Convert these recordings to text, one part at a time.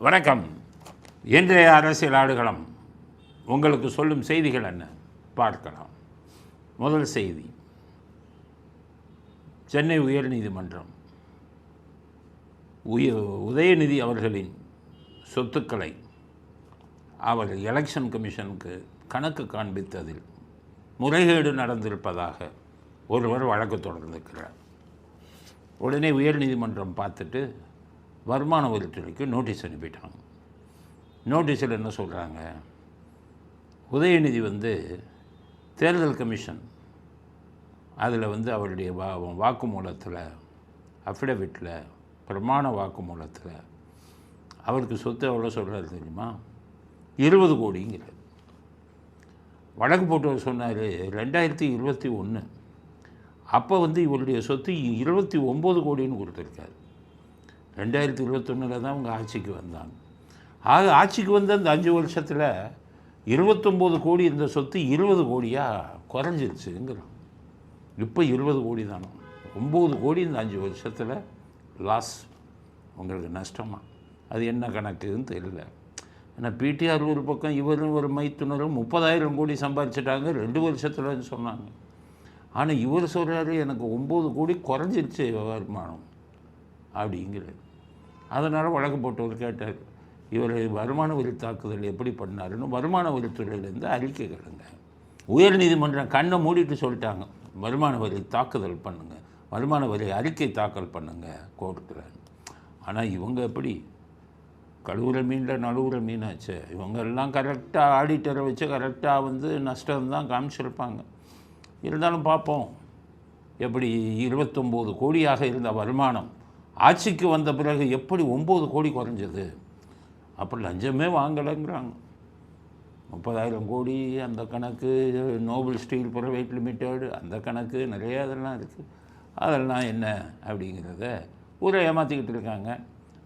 வணக்கம். இன்றைய அரசியல் ஆடுகளம் உங்களுக்கு சொல்லும் செய்திகள் என்ன பார்க்கலாம். முதல் செய்தி, சென்னை உயர்நீதிமன்றம் உதயநிதி அவர்களின் சொத்துக்களை அவர் எலெக்ஷன் கமிஷனுக்கு கணக்கு காண்பித்ததில் முறைகேடு நடந்திருப்பதாக ஒருவர் வழக்கு தொடர்ந்திருக்கிறார். உடனே உயர்நீதிமன்றம் பார்த்துட்டு வருமான வரித்துறைக்கு நோட்டீஸ் அனுப்பிட்டாங்க. நோட்டீஸில் என்ன சொல்கிறாங்க, உதயநிதி தேர்தல் கமிஷன் அதில் அவருடைய வாக்குமூலத்தில், அஃபிடவிட்டில், பிரமாண வாக்குமூலத்தில் அவருக்கு சொத்து எவ்வளோ சொல்கிறாரு தெரியுமா? 20 கோடிங்கிறார். வழக்கு போட்டவர் சொன்னார் 2021 அப்போ இவருடைய சொத்து 29 கோடின்னு கொடுத்துருக்காரு. 2021 தான் அவங்க ஆட்சிக்கு வந்தாங்க. ஆக ஆட்சிக்கு வந்த அந்த 5 வருஷத்தில் 29 கோடி இந்த சொத்து 20 கோடியாக குறைஞ்சிருச்சுங்கிறோம். இப்போ 20 கோடி தானோ, 9 கோடி இந்த 5 வருஷத்தில் லாஸ், உங்களுக்கு நஷ்டமாக. அது என்ன கணக்குன்னு தெரியல. ஏன்னா பிடிஆர் ஒரு பக்கம், இவரும் ஒரு மைத்துனரும் 30,000 கோடி சம்பாதிச்சிட்டாங்க 2 வருஷத்துலன்னு சொன்னாங்க. ஆனால் இவர் சொல்கிறாரு எனக்கு 9 கோடி குறைஞ்சிருச்சு வருமானம் அப்படிங்கிறது. அதனால் வழக்கு போட்டவர் கேட்டார், இவர் வருமான வரி தாக்குதல் எப்படி பண்ணாருன்னு வருமான வரித்துறையிலேருந்து அறிக்கை கேளுங்க. உயர்நீதிமன்றம் கண்ணை மூடிட்டு சொல்லிட்டாங்க, வருமான வரி தாக்குதல் பண்ணுங்கள், வருமான வரி அறிக்கை தாக்கல் பண்ணுங்கள் கோர்ட்டில். ஆனால் இவங்க எப்படி கழுவுற மீனில் நழுவுற மீனாச்சு. இவங்கெல்லாம் கரெக்டாக ஆடிட்டரை வச்சு கரெக்டாக நஷ்டம்தான் காமிச்சிருப்பாங்க. இருந்தாலும் பார்ப்போம், எப்படி 29 கோடியாக இருந்த வருமானம் ஆட்சிக்கு வந்த பிறகு எப்படி 9 கோடி குறைஞ்சது. அப்போ லஞ்சமே வாங்கலைங்கிறாங்க. 30,000 கோடி அந்த கணக்கு, நோபல் ஸ்டீல் பிரைவேட் லிமிடெட் அந்த கணக்கு, நிறைய அதெல்லாம் இருக்குது. அதெல்லாம் என்ன அப்படிங்கிறத ஊரை ஏமாற்றிக்கிட்டு இருக்காங்க.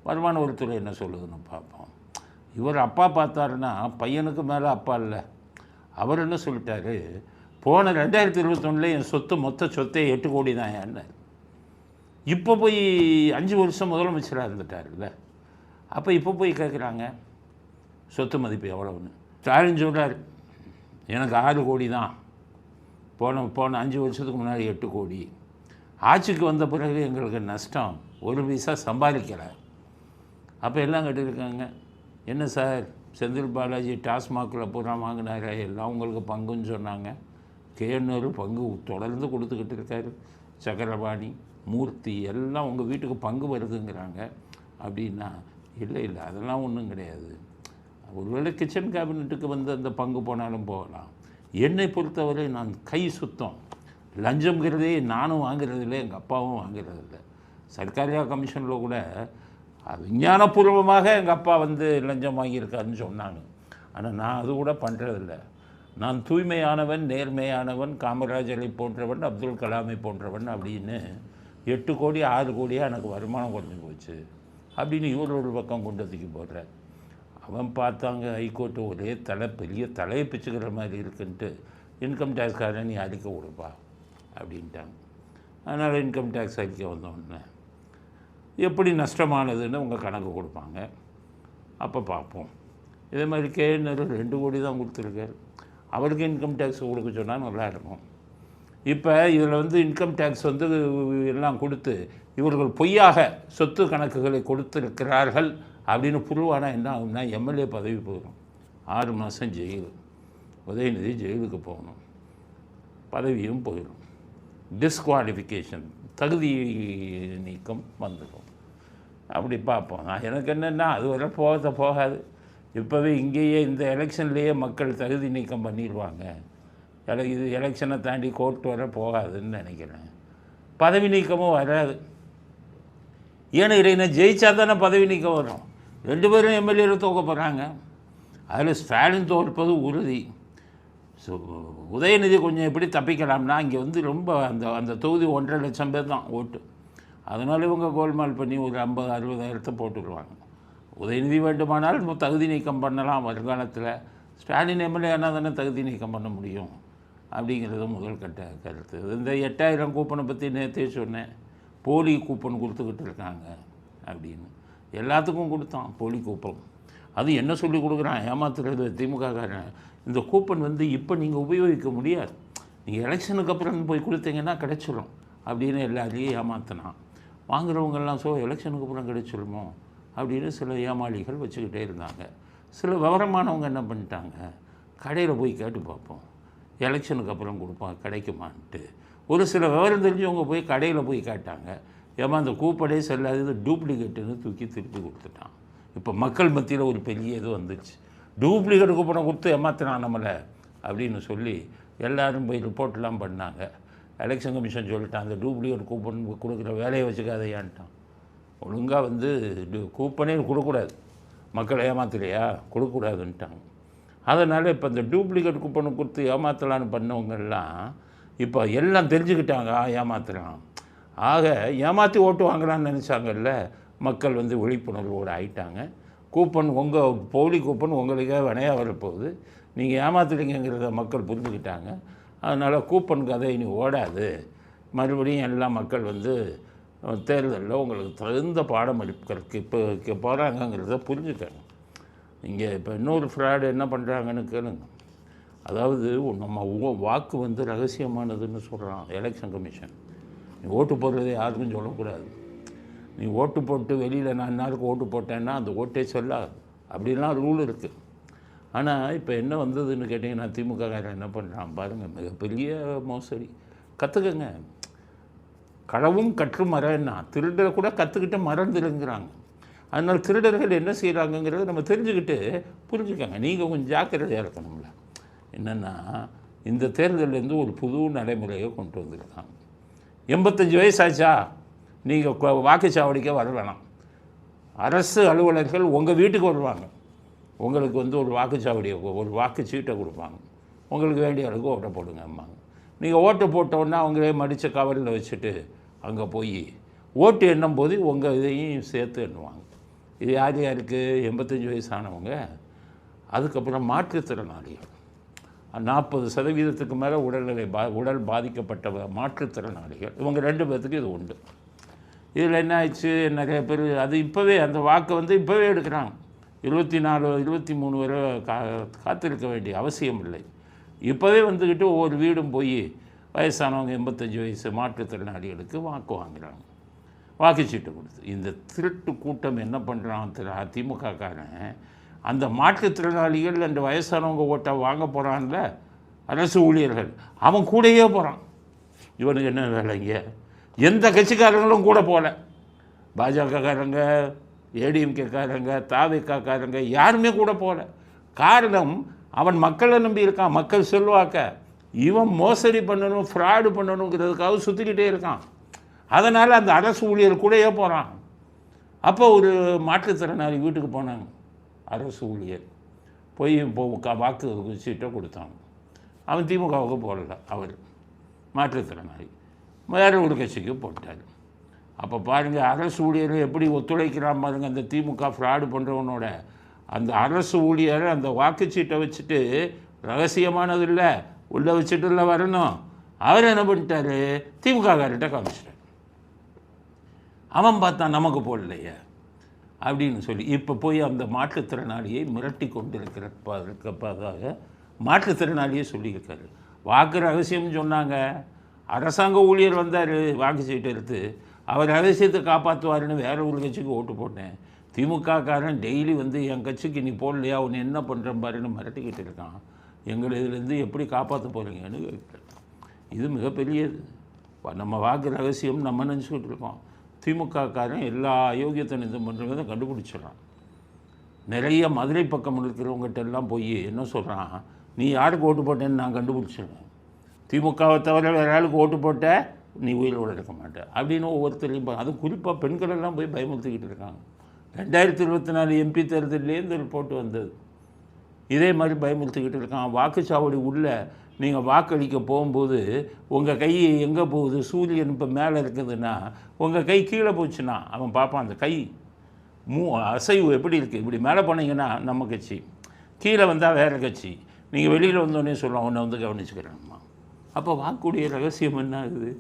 வருமான வரித்துறை என்ன சொல்லுதுன்னு பார்ப்போம். இவர் அப்பா பார்த்தாருன்னா பையனுக்கு மேலே அப்பா இல்லை. அவர் என்ன சொல்லிட்டாரு, போன 2021 என் சொத்து மொத்த சொத்தே 8 கோடி தான் என்ன. இப்போ போய் 5 வருஷம் முதலமைச்சராக இருந்துட்டார்ல, அப்போ இப்போ போய் கேட்குறாங்க சொத்து மதிப்பு எவ்வளோன்னு. ஸ்டாலின் சொல்கிறார் எனக்கு 6 கோடி தான், போன 5 வருஷத்துக்கு முன்னாடி 8 கோடி, ஆட்சிக்கு வந்த பிறகு எங்களுக்கு நஷ்டம், 1 பைசா சம்பாதிக்கலை. அப்போ எல்லாம் கேட்டுருக்காங்க, என்ன சார் செந்தில் பாலாஜி டாஸ்மாகில் பூரா வாங்கினார், எல்லாம் உங்களுக்கு பங்குன்னு சொன்னாங்க. கேன்னூர் பங்கு தொடர்ந்து கொடுத்துக்கிட்டு இருக்காரு. சக்கரபாணி, மூர்த்தி எல்லாம் உங்கள் வீட்டுக்கு பங்கு வருதுங்கிறாங்க. அப்படின்னா இல்லை அதெல்லாம் ஒன்றும் கிடையாது. ஒருவேளை கிச்சன் கேபினெட்டுக்கு அந்த பங்கு போனாலும் போகலாம். என்னை பொறுத்தவரை நான் கை சுத்தம். லஞ்சம்ங்கிறதே நானும் வாங்கிறதில்லை, எங்கள் அப்பாவும் வாங்கிறதில்லை. சர்க்காரியா கமிஷனில் கூட விஞ்ஞானபூர்வமாக எங்கள் அப்பா லஞ்சம் வாங்கியிருக்காருன்னு சொன்னாங்க. ஆனால் நான் அது கூட பண்ணுறதில்லை. நான் தூய்மையானவன், நேர்மையானவன், காமராஜரை போன்றவன், அப்துல் கலாமை போன்றவன் அப்படின்னு 8 கோடி 6 கோடியாக எனக்கு வருமானம் குறைஞ்சி போச்சு அப்படின்னு இவர் ஒரு பக்கம் கொண்டு தூக்கி போடுறார். அவன் பார்த்தாங்க ஹைகோர்ட்டு ஒரே பெரிய தலையை பிச்சுக்கிற மாதிரி இருக்குன்ட்டு இன்கம் டேக்ஸ்காரன் நீ அறிக்கை கொடுப்பா அப்படின்ட்டாங்க. அதனால் இன்கம் டேக்ஸ் அறிக்கை வந்தோடனே எப்படி நஷ்டமானதுன்னு உங்கள் கணக்கு கொடுப்பாங்க. அப்போ பார்ப்போம். இதே மாதிரி கேஎன்ஆர் 2 கோடி தான் கொடுத்துருக்காரு. அவருக்கு இன்கம் டேக்ஸ் கொடுக்க சொன்னால் நல்லா இருக்கும். இப்போ இதில் இன்கம் டேக்ஸ் எல்லாம் கொடுத்து இவர்கள் பொய்யாக சொத்து கணக்குகளை கொடுத்துருக்கிறார்கள் அப்படின்னு புரிவானா என்ன ஆகும்னா எம்எல்ஏ பதவி போயிடும், 6 மாதம் ஜெயில், உதயநிதி ஜெயிலுக்கு போகணும், பதவியும் போயிடும், டிஸ்குவாலிஃபிகேஷன் தகுதி நீக்கம் வந்துடும். அப்படி பார்ப்போம். எனக்கு என்னென்னா அது வரை போகாது. இப்போவே இங்கேயே இந்த எலெக்ஷன்லேயே மக்கள் தகுதி நீக்கம் பண்ணிடுவாங்க. இது எலெக்ஷனை தாண்டி கோர்ட் வர போகாதுன்னு நினைக்கிறேன். பதவி நீக்கமும் வராது. ஏன்னா இடையின ஜெயிச்சா தானே பதவி நீக்கம் வரும். 2 பேரும் எம்எல்ஏவில் தோக்க போகிறாங்க. அதில் ஸ்டாலின் தோற்பது உறுதி. ஸோ உதயநிதி கொஞ்சம் எப்படி தப்பிக்கலாம்னா, இங்கே ரொம்ப அந்த தொகுதி 1.5 லட்சம் பேர் தான் ஓட்டு. அதனால் இவங்க கோல்மால் பண்ணி ஒரு 50,000-60,000 போட்டுடுவாங்க. உதயநிதி வேண்டுமானால் தகுதி நீக்கம் பண்ணலாம் வருங்காலத்தில். ஸ்டாலின் எம்எல்ஏ ஆனால் தானே தகுதி நீக்கம் பண்ண முடியும் அப்படிங்கிறது முதல் கருத்து. இந்த 8,000 கூப்பனை பற்றி நேற்றே சொன்னேன். போலி கூப்பன் கொடுத்துக்கிட்டு இருக்காங்க அப்படின்னு. எல்லாத்துக்கும் கொடுத்தான் போலி கூப்பன். அது என்ன சொல்லி கொடுக்குறான், ஏமாத்துறது திமுககாரன். இந்த கூப்பன் வந்து இப்போ நீங்கள் உபயோகிக்க முடியாது, நீங்கள் எலெக்ஷனுக்கு அப்புறம் போய் கொடுத்தீங்கன்னா கிடச்சிடும் அப்படின்னு எல்லாரையும் ஏமாத்தினான். வாங்குறவங்கெல்லாம் எலெக்ஷனுக்கு அப்புறம் கிடைச்சிருமோ அப்படின்னு சில ஏமாளிகள் வச்சுக்கிட்டே இருந்தாங்க. சில விவரமானவங்க என்ன பண்ணிட்டாங்க, கடையில் போய் கேட்டு பார்ப்போம், எலெக்ஷனுக்கு அப்புறம் கொடுப்பான் கிடைக்குமான்ட்டு. ஒரு சில விவரம் தெரிஞ்சவங்க போய் கடையில் போய் கேட்டாங்க. ஏமா அந்த கூப்பனே செல்லாதது டூப்ளிகேட்டுன்னு தூக்கி திருப்பி கொடுத்துட்டான். இப்போ மக்கள் மத்தியில் ஒரு பெரிய இது வந்துச்சு, டூப்ளிகேட் கூப்பனை கொடுத்து ஏமாத்தினான் நம்மளை அப்படின்னு சொல்லி எல்லோரும் போய் ரிப்போர்ட்லாம் பண்ணாங்க. எலெக்ஷன் கமிஷன் சொல்லிட்டான், அந்த டூப்ளிகேட் கூப்பன் கொடுக்குற வேலையை வச்சுக்காதையான்ட்டான். ஒழுங்காக வந்து கூப்பனே கொடுக்கக்கூடாது, மக்களை ஏமாத்தலையா கொடுக்கக்கூடாதுன்ட்டாங்க. அதனால் இப்போ இந்த டூப்ளிகேட் கூப்பனை கொடுத்து ஏமாற்றலான்னு பண்ணவங்கெல்லாம் இப்போ எல்லாம் தெரிஞ்சுக்கிட்டாங்க, ஏமாத்துறான். ஆக ஏமாற்றி ஓட்டு வாங்கலான்னு நினச்சாங்கல்ல, மக்கள் வந்து விழிப்புணர்வோடு ஆயிட்டாங்க. கூப்பன் உங்கள் போலி கூப்பன் உங்களுக்கே வினையாக வரப்போகுது, நீங்கள் ஏமாத்துறீங்கிறத மக்கள் புரிஞ்சுக்கிட்டாங்க. அதனால் கூப்பன் கதை இனி ஓடாது, மறுபடியும் எல்லா மக்கள் வந்து தேர்தலில் உங்களுக்கு தகுந்த பாடம் அளிக்கிறதுக்கு இப்போ போகிறாங்கங்கிறத புரிஞ்சுக்கணும். இங்கே இப்போ இன்னொரு ஃப்ராடு என்ன பண்ணுறாங்கன்னு கேளுங்க. அதாவது நம்ம வாக்கு வந்து ரகசியமானதுன்னு சொல்கிறான் எலெக்ஷன் கமிஷன். நீ ஓட்டு போடுறதே யாருக்கும் சொல்லக்கூடாது. நீ ஓட்டு போட்டு வெளியில் நான் நாளுக்கு ஓட்டு போட்டேன்னா அந்த ஓட்டே சொல்லாது, அப்படின்லாம் ரூல் இருக்குது. ஆனால் இப்போ என்ன வந்ததுன்னு கேட்டிங்கன்னா, திமுககாரன் என்ன பண்ணுறான் பாருங்கள், மிகப்பெரிய மோசடி. கற்றுக்கங்க, களவும் கற்று மறன்னா, திருடரை கூட கற்றுக்கிட்டு மறந்துடுங்கிறாங்க. அதனால் திருடர்கள் என்ன செய்கிறாங்கங்கிறத நம்ம தெரிஞ்சுக்கிட்டு புரிஞ்சுக்கங்க. நீங்கள் கொஞ்சம் ஜாக்கிரதையாக இருக்கணும்ல. என்னென்னா, இந்த தேர்தலேருந்து ஒரு புது நடைமுறையை கொண்டு வந்திருக்காங்க. 85 வயசாச்சா நீங்கள் வாக்குச்சாவடிக்க வர வேணாம், அரசு அலுவலர்கள் உங்கள் வீட்டுக்கு வருவாங்க, உங்களுக்கு வந்து ஒரு வாக்குச்சாவடியை ஒரு வாக்குச்சீட்டை கொடுப்பாங்க, உங்களுக்கு வேண்டிய அளவுக்கு ஓட்டை போடுங்க அம்மாங்க. நீங்கள் ஓட்டை போட்டோன்னா அவங்களே மடித்த கவரில் வச்சுட்டு அங்கே போய் ஓட்டு எண்ணும் போது உங்கள் இதையும் சேர்த்து எண்ணுவாங்க. இது யார் யாருக்கு, 85 வயசானவங்க, அதுக்கப்புறம் மாற்றுத்திறனாளிகள், 40% மேலே உடல் பாதிக்கப்பட்ட மாற்றுத்திறனாளிகள், இவங்க 2 பேர்த்துக்கு இது உண்டு. இதில் என்ன ஆயிடுச்சு, நிறைய பேர் அது இப்போவே அந்த வாக்கை வந்து இப்போவே எடுக்கிறாங்க. 24 23 வரை காத்திருக்க வேண்டிய அவசியம் இல்லை. இப்போவே வந்துக்கிட்டு ஒவ்வொரு வீடும் போய் வயசானவங்க 85 வயசு மாற்றுத்திறனாளிகளுக்கு வாக்கு வாங்குகிறாங்க, வாக்குச்சீட்டு கொடுத்து. இந்த திருட்டு கூட்டம் என்ன பண்ணுறான், திமுககாரன் அந்த மாற்றுத்திறனாளிகள் அந்த வயசானவங்க ஓட்டை வாங்க போகிறான்ல அரசு ஊழியர்கள், அவன் கூடயே போகிறான். இவனுக்கு என்ன வேலைங்க, எந்த கட்சிக்காரங்களும் கூட போகல, பாஜகக்காரங்க, ஏடிஎம்கேக்காரங்க, தாவேக்காரங்க யாருமே கூட போகல. காரணம், அவன் மக்களை நம்பி இருக்கான், மக்கள் செல்வாக்க. இவன் மோசடி பண்ணணும், ஃப்ராடு பண்ணணுங்கிறதுக்காக சுற்றிக்கிட்டே இருக்கான். அதனால் அந்த அரசு ஊழியர் கூடயே போகிறான். அப்போ ஒரு மாற்றுத்திறனாளி வீட்டுக்கு போனாங்க, அரசு ஊழியர் போய் வாக்கு சீட்டை கொடுத்தாங்க. அவன் திமுகவுக்கு போடல, அவர் மாற்றுத்திறனாளி வேறு ஒரு கட்சிக்கு போட்டார். அப்போ பாருங்கள், அரசு ஊழியர் எப்படி ஒத்துழைக்கிறான் பாருங்கள். அந்த திமுக ஃப்ராடு பண்ணுறவனோட அந்த அரசு ஊழியர் அந்த வாக்குச்சீட்டை வச்சுட்டு, ரகசியமானது இல்லை, உள்ளே வச்சுட்டு இல்லை வரணும், அவர் என்ன பண்ணிட்டார், திமுககார்கிட்ட காமிச்சிட்டார். அவன் பார்த்தான் நமக்கு போடலையே அப்படின்னு சொல்லி இப்போ போய் அந்த மாற்றுத்திறனாளியை மிரட்டி கொண்டு இருக்கிறதாக மாற்றுத்திறனாளியே சொல்லியிருக்காரு. வாக்கு ரகசியம்னு சொன்னாங்க, அரசாங்க ஊழியர் வந்தார் வாக்குச்சீட்டை எடுத்து, அவர் ரகசியத்தை காப்பாற்றுவாருன்னு வேற ஒரு கட்சிக்கு ஓட்டு போட்டேன். திமுககாரன் டெய்லி வந்து என் கட்சிக்கு நீ போடலையா, அவனை என்ன பண்ணுறேன் பாருன்னு மிரட்டிக்கிட்டு இருக்கான். எங்களை இதுலேருந்து எப்படி காப்பாற்ற போகிறீங்கன்னு கேட்குறேன். இது மிகப்பெரியது. நம்ம வாக்கு ரகசியம் நம்ம நினச்சிக்கிட்டு இருக்கோம். திமுககாரன் எல்லா அயோக்கியத்தனம் பண்ணுறதை கண்டுபிடிச்சிடறான். நிறைய மதுரை பக்கம் இருக்கிறவங்ககிட்ட எல்லாம் போய் என்ன சொல்கிறான், நீ யாருக்கு ஓட்டு போட்டேன்னு நான் கண்டுபிடிச்சிடுவேன், திமுகவை தவிர வேறு யாருக்கு ஓட்டு போட்ட நீ உயிரோடு இருக்க மாட்டேன் அப்படின்னு ஒவ்வொருத்தரையும். அதுவும் குறிப்பாக பெண்களெல்லாம் போய் பயமுறுத்திக்கிட்டு இருக்காங்க. 2024 MP தேர்தலேருந்து ரிப்போர்ட் வந்தது, இதே மாதிரி பயமுறுத்திக்கிட்டு இருக்கான். வாக்குச்சாவடி உள்ள நீங்கள் வாக்களிக்க போகும்போது உங்கள் கை எங்கே போகுது, சூரியன் இப்போ மேலே இருக்குதுன்னா உங்கள் கை கீழே போச்சுன்னா அவன் பார்ப்பான், அந்த கை அசைவு எப்படி இருக்குது, இப்படி மேலே போனீங்கன்னா நம்ம கட்சி, கீழே வந்தால் வேறு கட்சி, நீங்கள் வெளியில் வந்தோடனே சொல்லலாம் உன்னை வந்து கவனிச்சுக்கிறேன்மா. அப்போ வாக்குடைய ரகசியம் என்ன ஆகுது.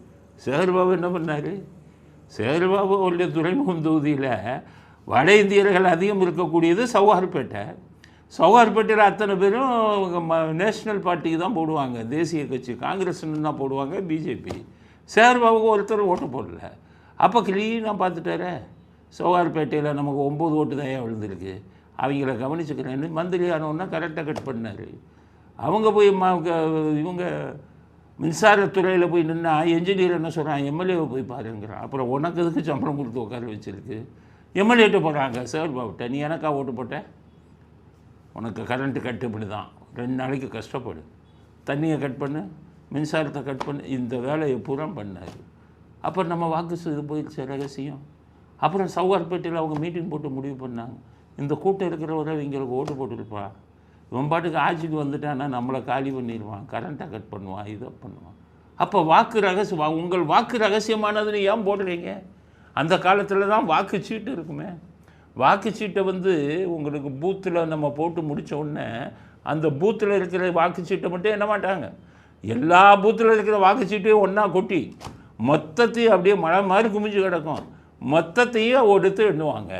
சேகர்பாபு என்ன பண்ணார், சேகர்பாபு அவருடைய துறைமுகம் தொகுதியில் வட இந்தியர்கள் அதிகம் இருக்கக்கூடியது சவுகார்பேட்டை. சவுகார்பேட்டையில் அத்தனை பேரும் நேஷ்னல் பார்ட்டிக்கு தான் போடுவாங்க, தேசிய கட்சி காங்கிரஸ்ன்னு தான் போடுவாங்க, பிஜேபி. சேர்பாவுக்கு ஒருத்தர் ஓட்டு போடல. அப்போ க்ளீனாக பார்த்துட்டாரே, சவுகார்பேட்டையில் நமக்கு 9 ஓட்டு தான் விழுந்திருக்கு, அவங்கள கவனிச்சுக்கிறேன்னு மந்திரி ஆனோன்னா கரெக்டாக கட் பண்ணார். அவங்க போய் இவங்க மின்சாரத்துறையில் போய் நின்னா என்ஜினியர் என்ன சொல்கிறான், எம்எல்ஏவை போய் பாருங்கிறான். அப்புறம் உனக்கு எதுக்கு சம்பளம் கொடுத்து உட்கார வச்சுருக்கு, எம்எல்ஏட்ட போகிறாங்க. சேர்பாவிட்ட நீ எனக்கா ஓட்டு போட்ட, உனக்கு கரண்ட்டு கட்டுப்படி தான், 2 நாளைக்கு கஷ்டப்படு, தண்ணியை கட் பண்ணு, மின்சாரத்தை கட் பண்ணு, இந்த வேலையை பூரா பண்ணார். அப்புறம் நம்ம வாக்கு இது போயிடுச்சு ரகசியம். அப்புறம் சவுகார்பேட்டையில் அவங்க மீட்டிங் போட்டு முடிவு பண்ணாங்க, இந்த கூட்டம் இருக்கிறவரை இவங்களுக்கு ஓட்டு போட்டுருப்பா, இவன் பாட்டுக்கு ஆட்சிக்கு வந்துட்டான்னா நம்மளை காலி பண்ணிடுவான், கரண்ட்டை கட் பண்ணுவான், இதை பண்ணுவான். அப்போ வாக்கு ரகசியம், உங்கள் வாக்கு ரகசியமானதுன்னு ஏன் போடுறீங்க? அந்த காலத்தில் தான் வாக்குச்சீட்டு இருக்குமே. வாக்குச்சீட்டை உங்களுக்கு பூத்தில் நம்ம போட்டு முடித்த உடனே அந்த பூத்தில் இருக்கிற வாக்குச்சீட்டை மட்டும் எண்ண மாட்டாங்க, எல்லா பூத்தில் இருக்கிற வாக்குச்சீட்டையும் ஒன்றா கொட்டி மொத்தத்தையும் அப்படியே மழை மாதிரி குமிஞ்சு கிடக்கும், மொத்தத்தையும் எடுத்து எண்ணுவாங்க.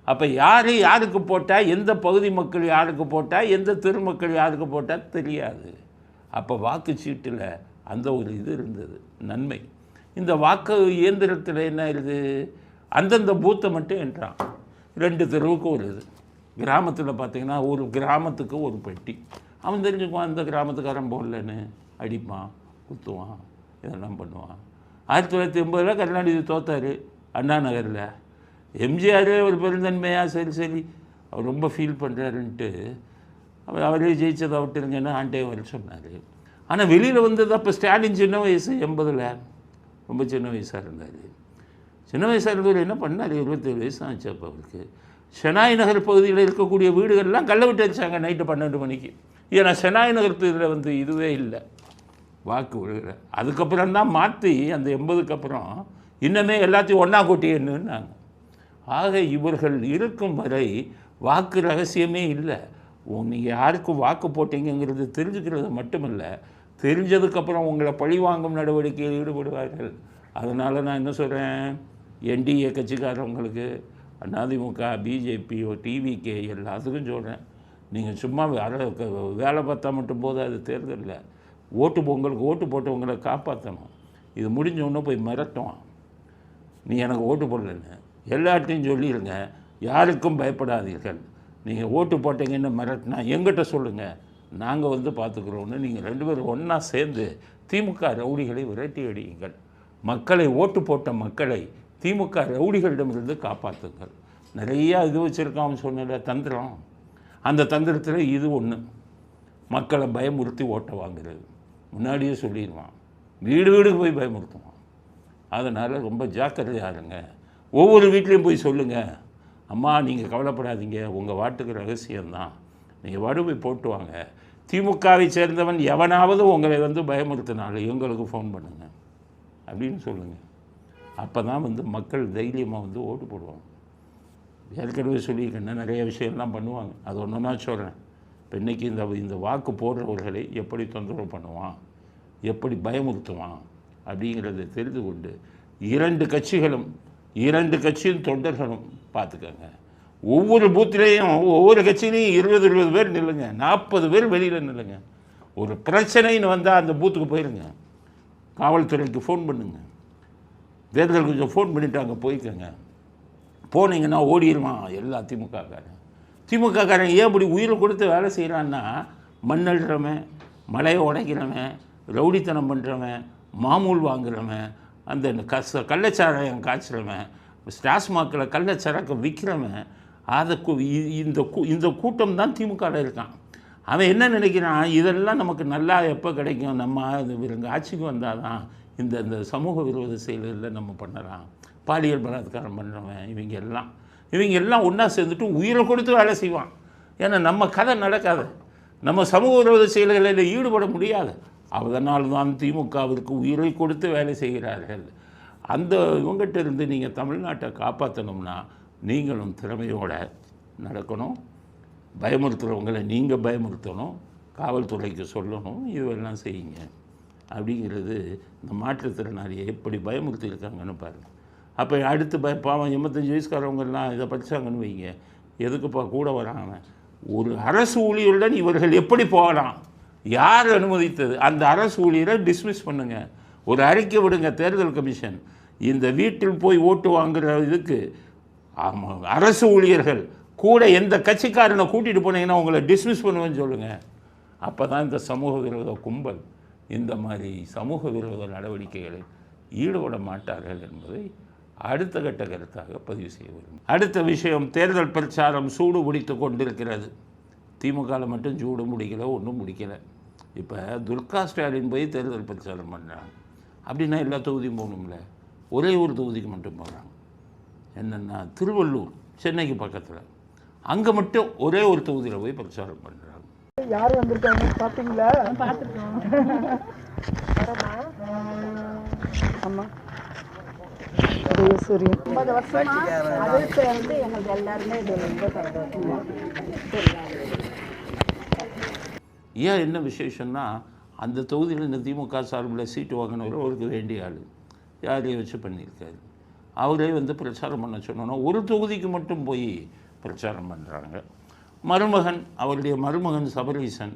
அப்போ யார் யாருக்கு போட்டால், எந்த பகுதி மக்கள் யாருக்கு போட்டால், எந்த தெருமக்கள் யாருக்கு போட்டால் தெரியாது. அப்போ வாக்குச்சீட்டில் அந்த ஒரு இது இருந்தது, நன்மை. இந்த வாக்கு இயந்திரத்தில் என்ன இருக்குது, அந்தந்த பூத்தை மட்டும் என்றான். 2 தெருவுக்கு ஒரு இது. கிராமத்தில் பார்த்திங்கன்னா ஒரு கிராமத்துக்கு ஒரு பெட்டி, அவன் தெரிஞ்சுக்குவான் இந்த கிராமத்துக்காரன் போடலன்னு, அடிப்பான், குத்துவான், இதெல்லாம் பண்ணுவான். 1980 கருணாநிதி தோத்தார் அண்ணா நகரில். எம்ஜிஆரே ஒரு பெருந்தன்மையாக சரி அவர் ரொம்ப ஃபீல் பண்ணுறாருன்ட்டு அவரே ஜெயிச்சதை விட்டுருங்கன்னு ஆண்டே வர சொன்னார். ஆனால் வெளியில் வந்தது அப்போ ஸ்டாலின் சின்ன வயசு, 80ல் ரொம்ப சின்ன வயசாக இருந்தார். சின்ன வயசாக இருந்தவர் என்ன பண்ணார், 27 வயசு ஆச்சு அப்போ அவருக்கு. ஷெனாய் நகர் பகுதியில் இருக்கக்கூடிய வீடுகள்லாம் கள்ள விட்டு வச்சாங்க நைட்டு 12 மணிக்கு. ஏன்னா ஷெனாய் நகர் இதில் இதுவே இல்லை, வாக்கு விழுகிற. அதுக்கப்புறம் தான் மாற்றி அந்த 80க்கு அப்புறம் இன்னமே எல்லாத்தையும் ஒன்றா கொட்டியன்னுன்னாங்க. ஆக இவர்கள் இருக்கும் வரை வாக்கு ரகசியமே இல்லை. நீங்கள் யாருக்கும் வாக்கு போட்டீங்கிறது தெரிஞ்சுக்கிறது மட்டுமில்லை, தெரிஞ்சதுக்கப்புறம் உங்களை பழிவாங்கும் நடவடிக்கையில் ஈடுபடுவார்கள். அதனால் நான் என்ன சொல்கிறேன், என்டிஏ கட்சிக்காரவங்களுக்கு, அதிமுக, பிஜேபி, டிவிகே எல்லாத்துக்கும் சொல்கிறேன், நீங்கள் சும்மா வேலை பார்த்தா மட்டும் போது அது தேர்தலில் உங்களுக்கு ஓட்டு போட்டவங்களை காப்பாற்றணும். இது முடிஞ்சவொன்னே போய் மிரட்டும், நீ எனக்கு ஓட்டு போடலன்னு எல்லார்ட்டையும் சொல்லிடுங்க, யாருக்கும் பயப்படாதீர்கள், நீங்கள் ஓட்டு போட்டீங்கன்னு மிரட்டினா எங்கிட்ட சொல்லுங்கள், நாங்கள் பார்த்துக்குறோன்னு. நீங்கள் 2 பேரும் ஒன்றா சேர்ந்து திமுக ரவுடிகளை விரட்டி அடியுங்கள், மக்களை ஓட்டு போட்ட மக்களை திமுக ரவுடிகளிடமிருந்து காப்பாற்றுங்கள். நிறையா இது வச்சுருக்கான் சொன்ன தந்திரம், அந்த தந்திரத்தில் இது ஒன்று, மக்களை பயமுறுத்தி ஓட்ட வாங்குறது. முன்னாடியே சொல்லிடுவான், வீடு வீடுக்கு போய் பயமுறுத்துவான். அதனால் ரொம்ப ஜாக்கிரதையாக இருங்க. ஒவ்வொரு வீட்லேயும் போய் சொல்லுங்கள், அம்மா நீங்கள் கவலைப்படாதீங்க, உங்கள் வாட்டுக்கு ரகசியம்தான், நீங்கள் வாடு போய் போட்டு வாங்க, திமுகவை சேர்ந்தவன் எவனாவது உங்களை பயமுறுத்தினாலும் எங்களுக்கு ஃபோன் பண்ணுங்கள் அப்படின்னு சொல்லுங்கள். அப்போ தான் மக்கள் தைரியமாக ஓட்டு போடுவாங்க. ஏற்கனவே சொல்லியிருக்கேன், நிறைய விஷயம்லாம் பண்ணுவாங்க, அது ஒன்றுனா சொல்கிறேன். இப்போ இன்றைக்கி இந்த வாக்கு போடுறவர்களை எப்படி தொந்தரவு பண்ணுவான், எப்படி பயமுறுத்துவான் அப்படிங்கிறத தெரிந்து கொண்டு 2 கட்சிகளும் 2 கட்சியின் தொண்டர்களும் பார்த்துக்கோங்க. ஒவ்வொரு பூத்திலையும் ஒவ்வொரு கட்சியிலையும் 20 பேர் நில்லுங்க, 40 பேர் வெளியில் நில்லுங்க. ஒரு பிரச்சனைன்னு வந்தால் அந்த பூத்துக்கு போயிருங்க, காவல்துறைக்கு ஃபோன் பண்ணுங்க, தேர்தல் கொஞ்சம் ஃபோன் பண்ணிவிட்டு அங்கே போய்க்கோங்க. போனீங்கன்னா ஓடிடுவான் எல்லா திமுககாரன். ஏன் இப்படி உயிரை கொடுத்து வேலை செய்கிறான்னா, மண்ணழுறவன், மலையை உடைக்கிறவன், ரவுடித்தனம் பண்ணுறவன், மாமூல் வாங்குறவன், அந்த கள்ளச்சாராயம் காய்ச்சுறவன், ஸ்டாஸ்மாக்கில் கள்ளச்சரக்கு விற்கிறவன், அதை இந்த கூட்டம் தான் திமுகவில் இருக்கான். அவன் என்ன நினைக்கிறான், இதெல்லாம் நமக்கு நல்லா எப்போ கிடைக்கும், நம்ம இவங்க ஆட்சிக்கு வந்தால் தான் இந்த சமூக விரோத செயல்களில் நம்ம பண்ணலாம், பாலியல் பலாத்காரம் பண்ணுறவன், இவங்க எல்லாம் ஒன்றா சேர்ந்துட்டு உயிரை கொடுத்து வேலை செய்வான். ஏன்னா நம்ம கதை நடக்காது, நம்ம சமூக விரோத செயல்களில் ஈடுபட முடியாது. அதனால் தான் திமுகவிற்கு உயிரை கொடுத்து வேலை செய்கிறார்கள். அந்த இவங்ககிட்ட இருந்து நீங்கள் தமிழ்நாட்டை காப்பாற்றணும்னா நீங்களும் திறமையோடு நடக்கணும், பயமுறுத்துகிறவங்களை நீங்கள் பயமுறுத்தணும், காவல்துறைக்கு சொல்லணும், இதுவெல்லாம் செய்யுங்க. அப்படிங்கிறது இந்த மாற்றுத்திறனாளியை எப்படி பயமுறுத்தியிருக்காங்கன்னு பாருங்கள். அப்போ அடுத்து பாவம் 85 வயசுக்காரவங்கெல்லாம் இதை படித்தாங்கன்னு வைங்க, எதுக்குப்பா கூட வராங்க? ஒரு அரசு ஊழியருடன் இவர்கள் எப்படி போகலாம்? யார் அனுமதித்தது? அந்த அரசு ஊழியரை டிஸ்மிஸ் பண்ணுங்க, ஒரு அறிக்கை விடுங்க தேர்தல் கமிஷன். இந்த வீட்டில் போய் ஓட்டு வாங்குகிற இதுக்கு அரசு ஊழியர்கள் கூட எந்த கட்சிக்காரனை கூட்டிகிட்டு போனீங்கன்னா உங்களை டிஸ்மிஸ் பண்ணுவேன்னு சொல்லுங்கள். அப்போ தான் இந்த சமூக விரோத கும்பல் இந்த மாதிரி சமூக விரோத நடவடிக்கைகளை ஈடுபட மாட்டார்கள் என்பதை அடுத்த கட்ட கருத்தாக பதிவு செய்ய வேண்டும். அடுத்த விஷயம், தேர்தல் பிரச்சாரம் சூடு பிடித்து கொண்டிருக்கிறது. திமுகவில் மட்டும் சூடு முடிக்கலை, ஒன்றும் முடிக்கலை. இப்போ துர்கா ஸ்டாலின் போய் தேர்தல் பிரச்சாரம் பண்ணுறாங்க அப்படின்னா எல்லா தொகுதியும் போகணும்ல, ஒரே ஒரு தொகுதிக்கு மட்டும் போகிறாங்க. என்னென்னா திருவள்ளூர், சென்னைக்கு பக்கத்தில், அங்கே மட்டும் ஒரே ஒரு தொகுதியில் போய் பிரச்சாரம் பண்ணுறாங்க. யார் வந்திருக்காங்க பார்த்தீங்களா? பார்த்துருக்கோம். ஆமாம், 50 வருஷமா அதுக்கு வந்து எங்களுக்கு எல்லாருமே இது ரொம்ப சந்தோஷமா. ஏன் என்ன விசேஷம்னா, அந்த தொகுதியில் இந்த திமுக சார்பில் சீட்டு வாங்கினவர் அவருக்கு வேண்டிய ஆள், யாரையும் வச்சு பண்ணியிருக்காரு. அவரே வந்து பிரச்சாரம் பண்ண சொன்னோன்னா ஒரு தொகுதிக்கு மட்டும் போய் பிரச்சாரம் பண்ணுறாங்க. மருமகன், அவருடைய மருமகன் சபரீசன்,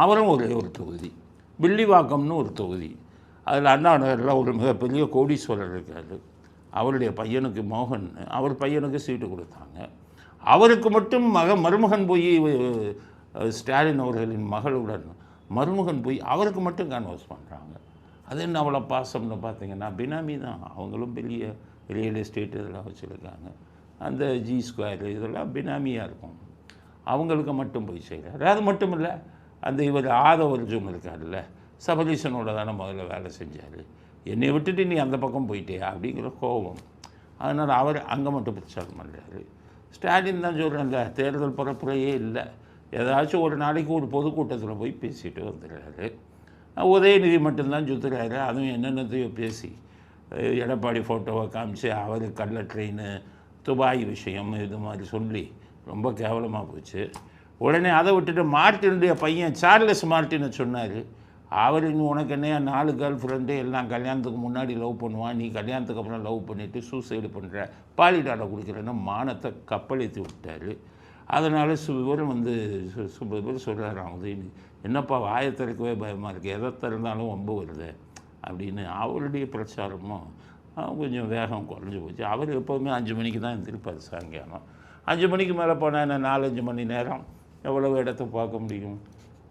அவரும் ஒரே ஒரு தொகுதி, வில்லிவாக்கம்னு ஒரு தொகுதி. அதில் அண்ணா நகரில் ஒரு மிகப்பெரிய கோடீஸ்வரர் இருக்கார், அவருடைய பையனுக்கு மோகன், அவர் பையனுக்கு சீட்டு கொடுத்தாங்க. அவருக்கு மட்டும் மருமகன் போய் ஸ்டாலின் அவர்களின் மகளுடன் மருமகன் போய் அவருக்கு மட்டும் கன்வர்ஸ் பண்ணுறாங்க. அது என்ன அவ்வளோ பாசம்னு பார்த்தீங்கன்னா, பினாமி தான், அவங்களும் பெரிய ரியல் எஸ்டேட் இதெல்லாம் வச்சுருக்காங்க. அந்த ஜி ஸ்கொயர் இதெல்லாம் பினாமியாக இருக்கும், அவங்களுக்கு மட்டும் போய் செய்கிறார். அது மட்டும் இல்லை, அந்த இவர் ஆதவர்ஜுன் இருக்கார்ல, சபரீசனோட தானே முதல்ல வேலை செஞ்சார், என்னை விட்டுட்டு நீ அந்த பக்கம் போயிட்டியா அப்படிங்கிற கோபம். அதனால் அவர் அங்கே மட்டும் பிரச்சாரம் பண்ணுறாரு. ஸ்டாலின் தான் சொல்கிறேன்ல, தேர்தல் பரப்புரையே இல்லை, ஏதாச்சும் ஒரு நாளைக்கு ஒரு பொதுக்கூட்டத்தில் போய் பேசிட்டு வந்துடுறாரு. உதயநிதி மட்டும்தான் சுற்றுறாரு, அதுவும் என்னென்னத்தையோ பேசி எடப்பாடி ஃபோட்டோவை காமிச்சு அவர் கள்ள ட்ரெயின், துபாய் விஷயம் இது மாதிரி சொல்லி ரொம்ப கேவலமாக போச்சு. உடனே அதை விட்டுட்டு மார்ட்டினுடைய பையன் சார்லஸ் மார்ட்டினை சொன்னார். அவர் இன்னும் உனக்கு என்னையா 4 கேர்ள் ஃப்ரெண்டு எல்லாம் கல்யாணத்துக்கு முன்னாடி லவ் பண்ணுவான், நீ கல்யாணத்துக்கு அப்புறம் லவ் பண்ணிவிட்டு சூசைடு பண்ணுற, பாலிடாடை குடிக்கிறேன்னா மானத்தை கப்பளித்து விட்டார். அதனால் இவரும் வந்து இவர் சொல்கிறாராம், உதயநிதி, என்னப்பா வாயை திறக்கவே பயமாக இருக்குது, எதை திறந்தாலும் வம்பு வருது அப்படின்னு. அவருடைய பிரச்சாரமும் கொஞ்சம் வேகம் குறைஞ்சி போச்சு. அவர் எப்போவுமே 5 மணிக்கு தான் எழுந்திருப்பார் சாயங்காலம். 5 மணிக்கு மேலே போனால் என்ன 4-5 மணி நேரம் எவ்வளோ இடத்த பார்க்க முடியும்,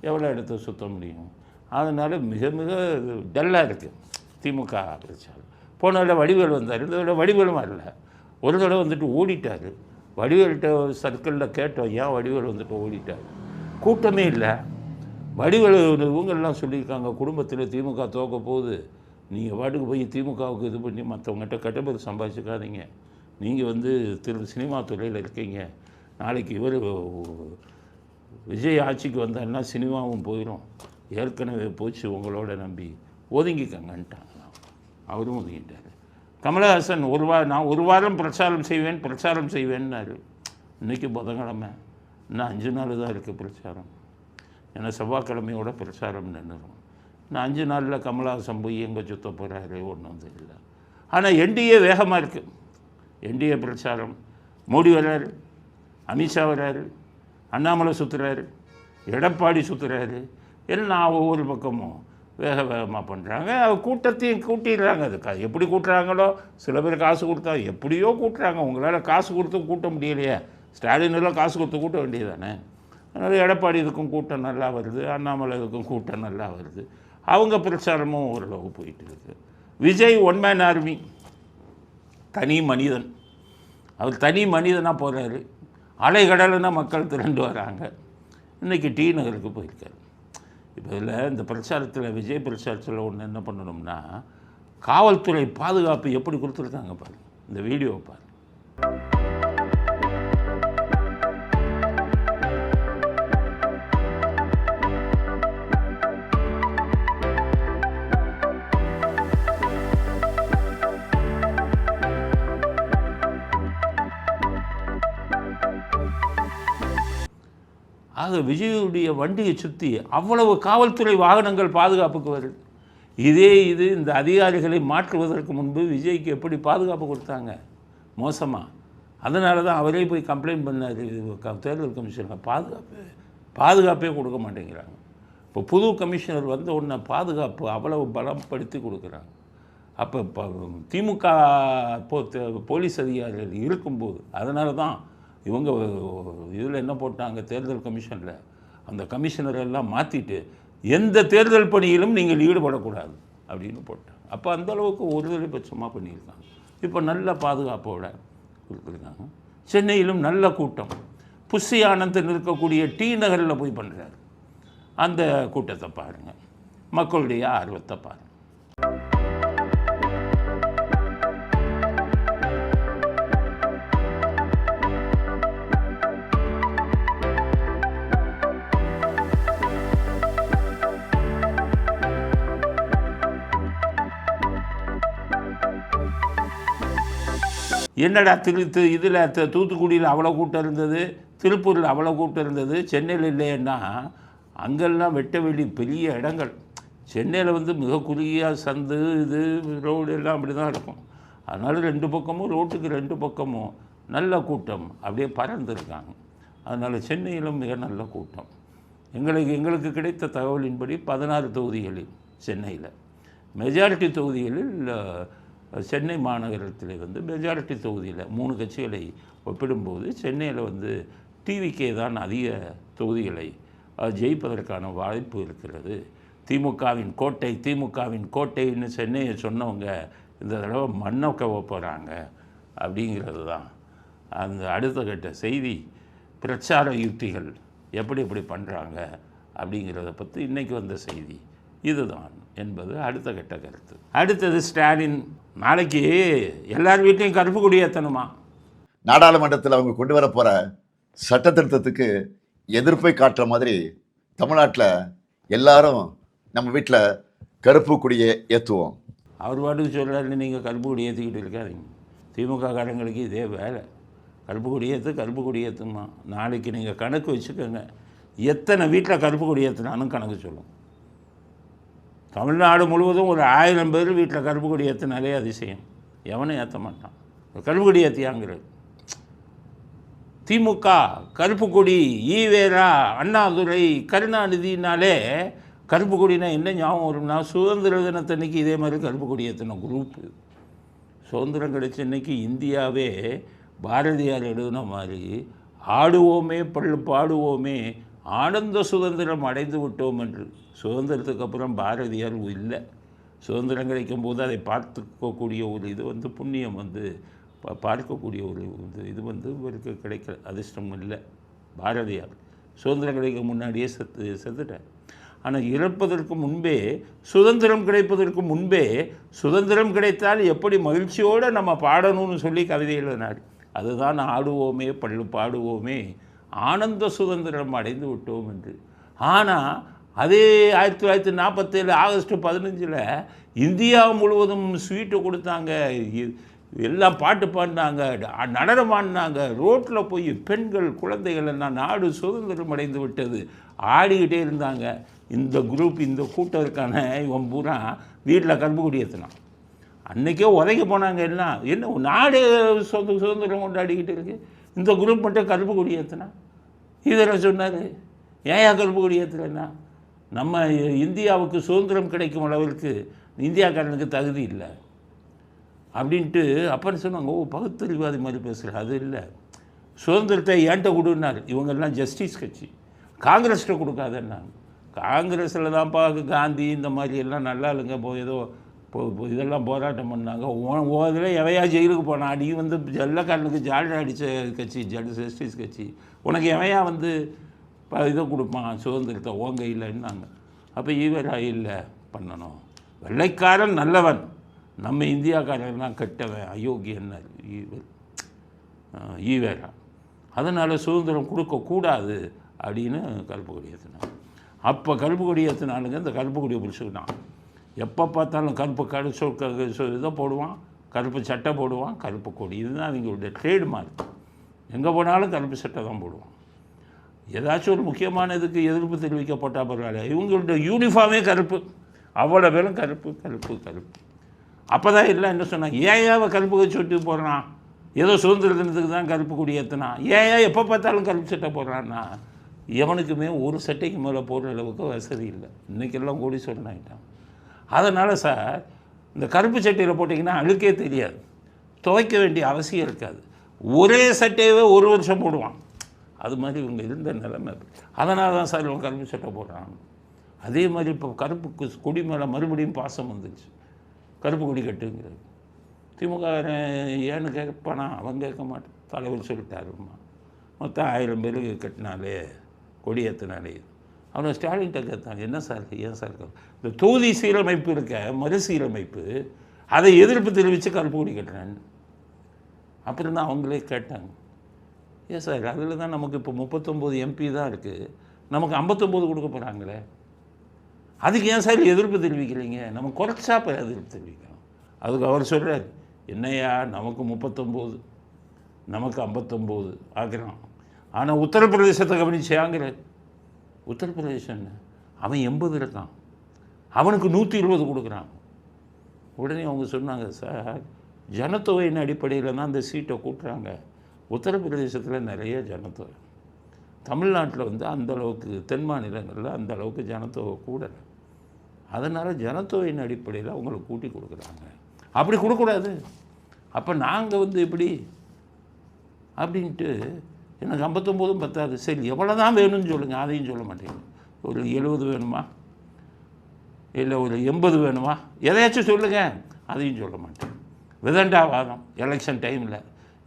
எவ்வளோ இடத்த சுற்ற முடியும். அதனால் மிக மிக டல்லாக இருக்குது திமுக பிரச்சாரம். போன தடவை வடிவேல் வந்தார், இந்த தடவை வடிவேலும் வரல. ஒரு தடவை வந்துட்டு ஓடிட்டார். வடிவேல்கிட்ட சர்க்கிளில் கேட்டோம், ஏன் வடிவேல் வந்துட்டு ஓடிட்டார்? கூட்டமே இல்லை. வடிவேல் இவங்கெல்லாம் சொல்லியிருக்காங்க, குடும்பத்தில் திமுக தோக்க போகுது, நீங்கள் வாட்டுக்கு போய் திமுகவுக்கு இது பண்ணி மற்றவங்ககிட்ட கெட்டபேர் சம்பாதிச்சுக்காதீங்க, நீங்கள் வந்து சினிமா துறையில் இருக்கீங்க, நாளைக்கு இவர் விஜய் ஆட்சிக்கு வந்தாருன்னா சினிமாவும் போயிடும், ஏற்கனவே போச்சு உங்களோட நம்பி ஒதுங்கிக்கங்கன்ட்டாங்க. அவரும் ஒதுங்கிட்டார். கமலஹாசன் நான் ஒரு வாரம் பிரச்சாரம் செய்வேன்னாரு. இன்றைக்கி புதன்கிழமை, இன்னும் 5 நாள் தான் இருக்குது பிரச்சாரம். ஏன்னா செவ்வாய்க்கிழமையோட பிரச்சாரம் நின்றுடும். இன்னும் 5 நாளில் கமலஹாசன் போய் எங்கே சுற்ற போகிறாரு ஒன்றும் தெரியல. ஆனால் என்டிஏ வேகமாக இருக்குது. என்டிஏ பிரச்சாரம், மோடி வர்றாரு, அமித்ஷா வர்றாரு, அண்ணாமலை சுற்றுறாரு, எடப்பாடி சுற்றுறாரு, எல்லாம் ஒவ்வொரு பக்கமும் வேகமாக பண்ணுறாங்க. கூட்டத்தையும் கூட்டிடுறாங்க. அது எப்படி கூட்டுறாங்களோ, சில பேர் காசு கொடுத்தா எப்படியோ கூட்டுறாங்க. உங்களால் காசு கொடுத்து கூட்ட முடியலையே, ஸ்டாலினெல்லாம் காசு கொடுத்து கூட்ட வேண்டியது தானே. அதனால் எடப்பாடி இதுக்கும் கூட்டம் நல்லா வருது, அண்ணாமலை இதுக்கும் கூட்டம் நல்லா வருது. அவங்க பிரச்சாரமும் ஓரளவு போயிட்டு இருக்குது. விஜய் ஒன் மேன் ஆர்மி, தனி மனிதன். அவர் தனி மனிதனாக போகிறாரு. அலைகடலுன்னா மக்கள் திரண்டு வராங்க. இன்றைக்கி டி நகருக்கு போயிருக்காரு. இப்போ இதில் இந்த பிரச்சாரத்தில், விஜய் பிரச்சாரத்தில் ஒன்று என்ன பண்ணணும்னா, காவல்துறை பாதுகாப்பு எப்படி கொடுத்துருக்காங்க பாரு, இந்த வீடியோவை பாரு. ஆக விஜயுடைய வண்டியை சுற்றி அவ்வளவு காவல்துறை வாகனங்கள் பாதுகாப்புக்கு வருது. இது இந்த அதிகாரிகளை மாற்றுவதற்கு முன்பு விஜய்க்கு எப்படி பாதுகாப்பு கொடுத்தாங்க? மோசமாக. அதனால தான் அவரே போய் கம்ப்ளைண்ட் பண்ணார் தேர்தல் கமிஷனில். பாதுகாப்பே கொடுக்க மாட்டேங்கிறாங்க. இப்போ புது கமிஷனர் வந்த உடனே பாதுகாப்பு அவ்வளவு பலப்படுத்தி கொடுக்குறாங்க. அப்போ திமுக போலீஸ் அதிகாரிகள் இருக்கும்போது அதனால தான் இவங்க இதில் என்ன போட்டாங்க, தேர்தல் கமிஷனில் அந்த கமிஷனரெல்லாம் மாற்றிட்டு எந்த தேர்தல் பணியிலும் நீங்கள் ஈடுபடக்கூடாது அப்படின்னு போட்டாங்க. அப்போ அந்தளவுக்கு ஒருதலைபட்சமாக பண்ணியிருக்காங்க. இப்போ நல்ல பாதுகாப்போடு கொடுத்துருக்காங்க. சென்னையிலும் நல்ல கூட்டம். புஷி ஆனந்தன் இருக்கக்கூடிய டி நகரில் போய் பண்ணுறாரு. அந்த கூட்டத்தை பாருங்கள், மக்களுடைய ஆர்வத்தை பாருங்கள். என்னடா இதில் தூத்துக்குடியில் அவ்வளோ கூட்டம் இருந்தது, திருப்பூரில் அவ்வளோ கூட்டம் இருந்தது, சென்னையில் இல்லைன்னா அங்கெல்லாம் வெட்ட வெளி பெரிய இடங்கள். சென்னையில் வந்து மிக குறுகிய சந்து இது ரோடு எல்லாம் அப்படி தான் இருக்கும். அதனால் 2 பக்கமும் ரோட்டுக்கு 2 பக்கமும் நல்ல கூட்டம் அப்படியே பறந்துருக்காங்க. அதனால் சென்னையிலும் மிக நல்ல கூட்டம். எங்களுக்கு கிடைத்த தகவலின்படி 16 தொகுதிகளில் சென்னையில் மெஜாரிட்டி தொகுதிகளில் சென்னை மாநகரத்தில் வந்து மெஜாரிட்டி தொகுதியில் 3 கட்சிகளை ஒப்பிடும்போது சென்னையில் வந்து டிவிகே தான் அதிக தொகுதிகளை ஜெயிப்பதற்கான வாய்ப்பு இருக்கிறது. திமுகவின் கோட்டைன்னு சென்னையை சொன்னவங்க இந்த தடவை மண்ணை கவ போகிறாங்க அப்படிங்கிறது தான் அந்த அடுத்த கட்ட செய்தி. பிரச்சார யுக்திகள் எப்படி பண்ணுறாங்க அப்படிங்கிறத பற்றி இன்றைக்கி வந்த செய்தி இதுதான் என்பது அடுத்த கட்ட கருத்து. அடுத்தது ஸ்டாலின் நாளைக்கு எல்லார் வீட்லையும் கருப்பு கொடி ஏற்றணுமா? நாடாளுமன்றத்தில் அவங்க கொண்டு வர போகிற சட்ட திருத்தத்துக்கு எதிர்ப்பை காட்டுற மாதிரி தமிழ்நாட்டில் எல்லாரும் நம்ம வீட்டில் கருப்பு கொடியை ஏற்றுவோம். அவர் பாட்டுக்கு சொல்கிறாரு, நீங்கள் கருப்பு கொடி ஏற்றிக்கிட்டு இருக்காதீங்க. திமுக காரங்களுக்கு இதே வேலை. கருப்பு கொடி ஏற்றுமா? நாளைக்கு நீங்கள் கணக்கு வச்சுக்கோங்க, எத்தனை வீட்டில் கருப்பு கொடி ஏற்றினாலும் கணக்கு சொல்லும். தமிழ்நாடு முழுவதும் ஒரு 1000 பேர் வீட்டில் கருப்பு கொடி ஏற்றினாலே அதிசயம். எவனும் ஏற்ற மாட்டான். கருப்பு கொடி ஏற்றியாங்கிறது. திமுக கருப்பு கொடி, ஈவேரா, அண்ணாதுரை, கருணாநிதினாலே கருப்பு கொடினா என்ன ஞாபகம் வரும்னா, சுதந்திர தினத்தன்னைக்கு இதே மாதிரி கருப்பு கொடி ஏற்றின குரூப்பு. சுதந்திரம் கிடைச்ச இன்னைக்கு இந்தியாவே பாரதியார் எழுதின மாதிரி ஆடுவோமே பள்ளு பாடுவோமே ஆனந்த சுதந்திரம் அடைந்து விட்டோம் என்று. சுதந்திரத்துக்கு அப்புறம் பாரதியார் இல்லை. சுதந்திரம் கிடைக்கும் போது அதை பார்த்துக்கக்கூடிய ஒரு இது வந்து புண்ணியம் வந்து பார்க்கக்கூடிய ஒரு இது வந்து இவருக்கு கிடைக்கிற அதிர்ஷ்டம் இல்லை. பாரதியார் சுதந்திரம் கிடைக்க முன்னாடியே செத்துட்டார். ஆனால் இறப்பதற்கு முன்பே, சுதந்திரம் கிடைப்பதற்கு முன்பே, சுதந்திரம் கிடைத்தால் எப்படி மகிழ்ச்சியோடு நம்ம பாடணும்னு சொல்லி கவிதை எழுதினார். அதுதான் ஆடுவோமே பள்ளு பாடுவோமே ஆனந்த சுதந்திரம் அடைந்து விட்டோம் என்று. ஆனால் அதே 1947 ஆகஸ்ட் 15 இந்தியா முழுவதும் ஸ்வீட்டு கொடுத்தாங்க, எல்லாம் பாட்டு பாடினாங்க, நடனம் ஆடினாங்க, ரோட்டில் போய் பெண்கள் குழந்தைகள் எல்லாம் நாடு சுதந்திரம் அடைந்து விட்டது ஆடிக்கிட்டே இருந்தாங்க. இந்த குரூப், இந்த கூட்டம் இருக்கான இவன் பூரா வீட்டில் கருப்பு கொடி ஏற்றினான். அன்றைக்கே உதைக்க போனாங்க. எல்லாம் என்ன நாடு சுதந்திரம் கொண்டாடிக்கிட்டு இருக்கு, இந்த குரூப் மட்டும் கருப்பு கொடி ஏற்றினா. இதில் சொன்னார், ஏன் கருப்பு கொடி ஏற்றுறேன்னா, நம்ம இந்தியாவுக்கு சுதந்திரம் கிடைக்கும் அளவிற்கு இந்தியாக்காரனுக்கு தகுதி இல்லை அப்படின்ட்டு. அப்புறம் சொன்னாங்க, பகுத்தறிவாதி மாதிரி பேசுகிற. அது இல்லை, சுதந்திரத்தை ஏன்ட்ட கொடுன்னார். இவங்கெல்லாம் ஜஸ்டிஸ் கட்சி, காங்கிரஸ்கிட்ட கொடுக்காதன்னாங்க. காங்கிரஸில் தான்ப்பா காந்தி இந்த மாதிரி எல்லாம் நல்லா இல்லைங்க ஏதோ இதெல்லாம் போராட்டம் பண்ணாங்க. இதில் எவையா ஜெயிலுக்கு போனான், நீ வந்து ஜல்லக்காரனுக்கு ஜால்ரா அடித்த கட்சி ஜஸ்டிஸ் கட்சி, உனக்கு எவையா வந்து இதை கொடுப்பான் சுதந்திரத்தை உன் கையில்னாங்க. அப்போ ஈவேரா இல்லை பண்ணணும், வெள்ளைக்காரன் நல்லவன், நம்ம இந்தியாக்காரன்லாம் கெட்டவன் அயோக்கியன் ஈவேரா. அதனால் சுதந்திரம் கொடுக்கக்கூடாது அப்படின்னு கருப்பு கொடி ஏற்றினான். அப்போ கருப்பு கொடி ஏற்றினானுங்க. இந்த கருப்பு கொடியை பிடிச்சிக்கிட்டான். எப்போ பார்த்தாலும் கருப்பு இதை போடுவான், கருப்பு சட்டை போடுவான், கருப்பு கொடி. இதுதான் அவங்களுடைய ட்ரேட்மார்க். எங்கே போனாலும் கருப்பு சட்டை தான் போடுவான். ஏதாச்சும் ஒரு முக்கியமான இதுக்கு எதிர்ப்பு தெரிவிக்கப்பட்டால் பரவாயில்ல, இவங்களுடைய யூனிஃபார்மே கருப்பு. அவ்வளோ பேரும் கருப்பு கருப்பு கருப்பு. அப்போ தான் எல்லாம் என்ன சொன்னாங்க, ஏன் கருப்பு கட்சி ஒட்டி போடுறான், ஏதோ சுதந்திர தினத்துக்கு தான் கருப்பு கொடி ஏற்றினான், ஏன் எப்போ பார்த்தாலும் கருப்பு சட்டை போடுறான்னா, எவனுக்குமே ஒரு சட்டைக்கு மேலே போடுற அளவுக்கு வசதி இல்லை. இன்றைக்கெல்லாம் கோடீஸ்வரன் ஆகிட்டான். அதனால் சார் இந்த கருப்பு சட்டையில் போட்டிங்கன்னா அழுக்கே தெரியாது, துவைக்க வேண்டிய அவசியம் இருக்காது. ஒரே சட்டையவே ஒரு வருஷம் போடுவான். அது மாதிரி இவங்க இருந்த நிலைமை. அதனால தான் சார் இவங்க கருப்பு சட்டை போடுறாங்க. அதே மாதிரி இப்போ கருப்பு கொடி மேலே மறுபடியும் பாசம் வந்துச்சு, கருப்பு கொடி கட்டுங்கிறது. திமுக ஏன்னு கேட்பானா, அவன் கேட்க மாட்டான். தலைவர் சொல்லிட்டாருமா, மொத்தம் 1000 பேருக்கு கட்டினாலே கொடி ஏற்றினாலே. அவனை ஸ்டாலின்கிட்ட கேட்டாங்க, என்ன சார் ஏன் சார் இந்த தொகுதி சீரமைப்பு இருக்க மறுசீரமைப்பு, அதை எதிர்ப்பு தெரிவித்து கருப்பு கொடி கட்டுறான்னு. அப்புறம் தான் அவங்களே கேட்டாங்க, ஏன் சார் அதில் தான் நமக்கு இப்போ 39 MP தான் இருக்குது, நமக்கு 59 கொடுக்க போகிறாங்களே, அதுக்கு ஏன் சார் எதிர்ப்பு தெரிவிக்கிறீங்க, நம்ம குறைச்சா இப்போ எதிர்ப்பு தெரிவிக்கிறோம். அதுக்கு அவர் சொல்கிறார், என்னையா நமக்கு 39 நமக்கு 59 ஆகிறான். ஆனால் உத்தரப்பிரதேசத்தை கவனிச்சாங்கிற, உத்தரப்பிரதேசம் அவன் 80 இருக்கான், அவனுக்கு 120 கொடுக்குறான். உடனே அவங்க சொன்னாங்க, சார் ஜனத்தொகையின் அடிப்படையில் தான் அந்த சீட்டை கூட்டுறாங்க, உத்தரப்பிரதேசத்தில் நிறைய ஜனத்தொகை, தமிழ்நாட்டில் வந்து அந்தளவுக்கு தென் மாநிலங்களில் அந்தளவுக்கு ஜனத்தொகை கூடலை, அதனால் ஜனத்தொகையின் அடிப்படையில் அவங்களுக்கு கூட்டி கொடுக்குறாங்க. அப்படி கொடுக்கூடாது, அப்போ நாங்கள் வந்து எப்படி அப்படின்ட்டு, எனக்கு 59 பத்தாது, சரி எவ்வளோ தான் வேணும்னு சொல்லுங்கள், அதையும் சொல்ல மாட்டேங்க. ஒரு 70 வேணுமா, இல்லை ஒரு 80 வேணுமா, எதையாச்சும் சொல்லுங்கள், அதையும் சொல்ல மாட்டேன். விதண்டாவாதம். எலெக்ஷன் டைமில்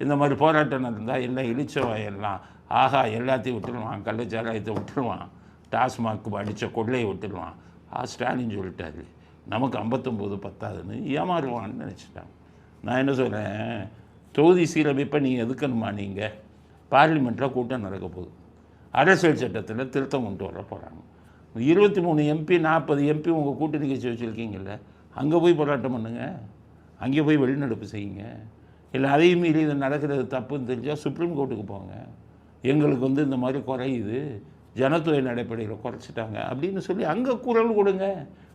இந்த மாதிரி போராட்டம் இருந்தால் எல்லாம் இழிச்சவாயெல்லாம் ஆகா எல்லாத்தையும் விட்டுருவான், கள்ளச்சாராயத்தை விட்டுருவான், டாஸ்மாக் அடித்த கொள்ளையை விட்டுருவான். ஸ்டாலின் சொல்லிட்டாரு நமக்கு 59 பத்தாதுன்னு ஏமாறுவான்னு நினச்சிட்டாங்க. நான் என்ன சொல்கிறேன், தொகுதி சீரமைப்பை நீங்கள் எதுக்கணுமா, நீங்கள் பார்லிமெண்ட்டில் கூட்டம் நடக்க போகுது, அரசியல் சட்டத்தில் திருத்தம் கொண்டு வர போகிறாங்க. 23 MP 40 MP உங்கள் கூட்டணி கட்சி வச்சுருக்கீங்கல்ல, அங்கே போய் போராட்டம் பண்ணுங்கள், அங்கே போய் வெளிநடப்பு செய்யுங்க. இல்லை அதையும் மீறி இது நடக்கிறது தப்புன்னு தெரிஞ்சால் சுப்ரீம் கோர்ட்டுக்கு போங்க, எங்களுக்கு வந்து இந்த மாதிரி குறையுது, ஜனத்தொகையின் அடிப்படையில் குறைச்சிட்டாங்க அப்படின்னு சொல்லி அங்கே குரல் கொடுங்க.